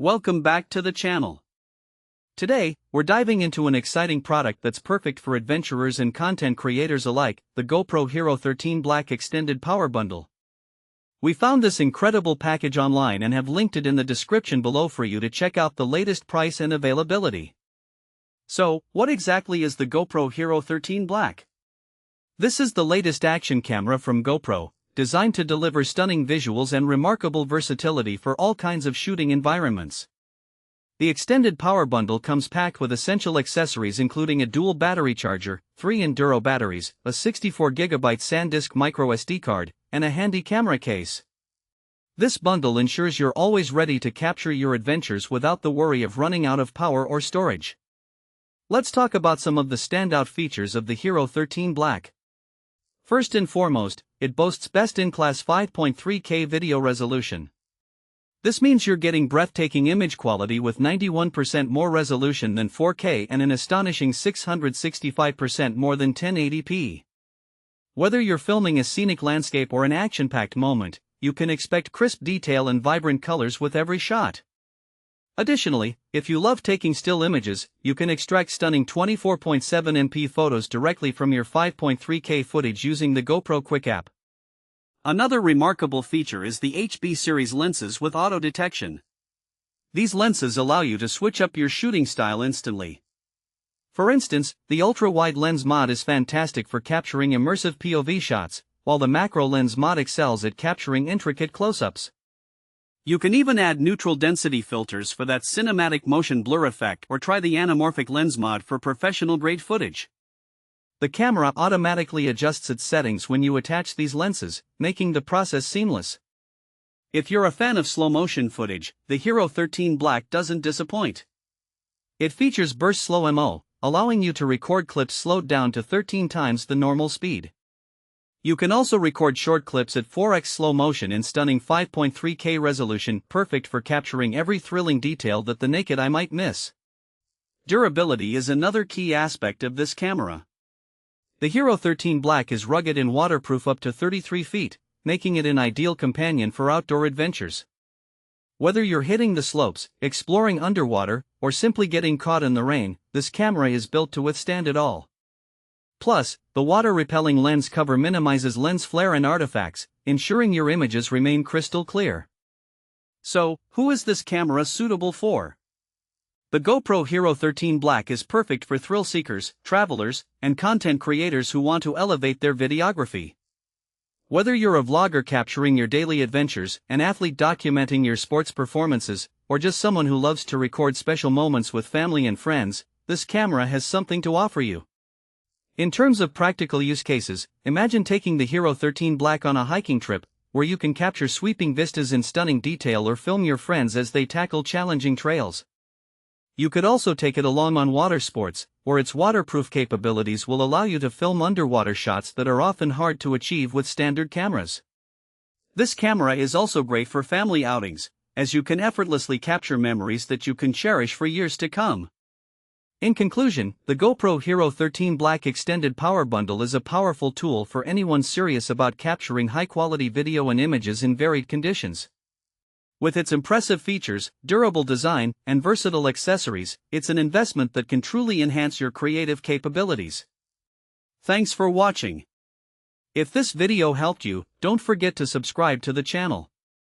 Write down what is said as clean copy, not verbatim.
Welcome back to the channel. Today, we're diving into an exciting product that's perfect for adventurers and content creators alike, the GoPro HERO13 Black Extended Power Bundle. We found this incredible package online and have linked it in the description below for you to check out the latest price and availability. So, what exactly is the GoPro HERO13 Black? This is the latest action camera from GoPro, designed to deliver stunning visuals and remarkable versatility for all kinds of shooting environments. The extended power bundle comes packed with essential accessories including a dual battery charger, 3 Enduro batteries, a 64GB SanDisk microSD card, and a handy camera case. This bundle ensures you're always ready to capture your adventures without the worry of running out of power or storage. Let's talk about some of the standout features of the HERO13 Black. First and foremost, it boasts best-in-class 5.3K video resolution. This means you're getting breathtaking image quality with 91% more resolution than 4K and an astonishing 665% more than 1080p. Whether you're filming a scenic landscape or an action-packed moment, you can expect crisp detail and vibrant colors with every shot. Additionally, if you love taking still images, you can extract stunning 24.7MP photos directly from your 5.3K footage using the GoPro Quick app. Another remarkable feature is the HB series lenses with auto detection. These lenses allow you to switch up your shooting style instantly. For instance, the ultra-wide lens mod is fantastic for capturing immersive POV shots, while the macro lens mod excels at capturing intricate close-ups. You can even add neutral density filters for that cinematic motion blur effect or try the anamorphic lens mod for professional-grade footage. The camera automatically adjusts its settings when you attach these lenses, making the process seamless. If you're a fan of slow-motion footage, the HERO13 Black doesn't disappoint. It features burst Slo-Mo, allowing you to record clips slowed down to 13 times the normal speed. You can also record short clips at 4x slow motion in stunning 5.3K resolution, perfect for capturing every thrilling detail that the naked eye might miss. Durability is another key aspect of this camera. The HERO13 Black is rugged and waterproof up to 33 feet, making it an ideal companion for outdoor adventures. Whether you're hitting the slopes, exploring underwater, or simply getting caught in the rain, this camera is built to withstand it all. Plus, the water-repelling lens cover minimizes lens flare and artifacts, ensuring your images remain crystal clear. So, who is this camera suitable for? The GoPro HERO13 Black is perfect for thrill seekers, travelers, and content creators who want to elevate their videography. Whether you're a vlogger capturing your daily adventures, an athlete documenting your sports performances, or just someone who loves to record special moments with family and friends, this camera has something to offer you. In terms of practical use cases, imagine taking the HERO13 Black on a hiking trip, where you can capture sweeping vistas in stunning detail or film your friends as they tackle challenging trails. You could also take it along on water sports, where its waterproof capabilities will allow you to film underwater shots that are often hard to achieve with standard cameras. This camera is also great for family outings, as you can effortlessly capture memories that you can cherish for years to come. In conclusion, the GoPro HERO13 Black Extended Power Bundle is a powerful tool for anyone serious about capturing high-quality video and images in varied conditions. With its impressive features, durable design, and versatile accessories, it's an investment that can truly enhance your creative capabilities. Thanks for watching. If this video helped you, don't forget to subscribe to the channel.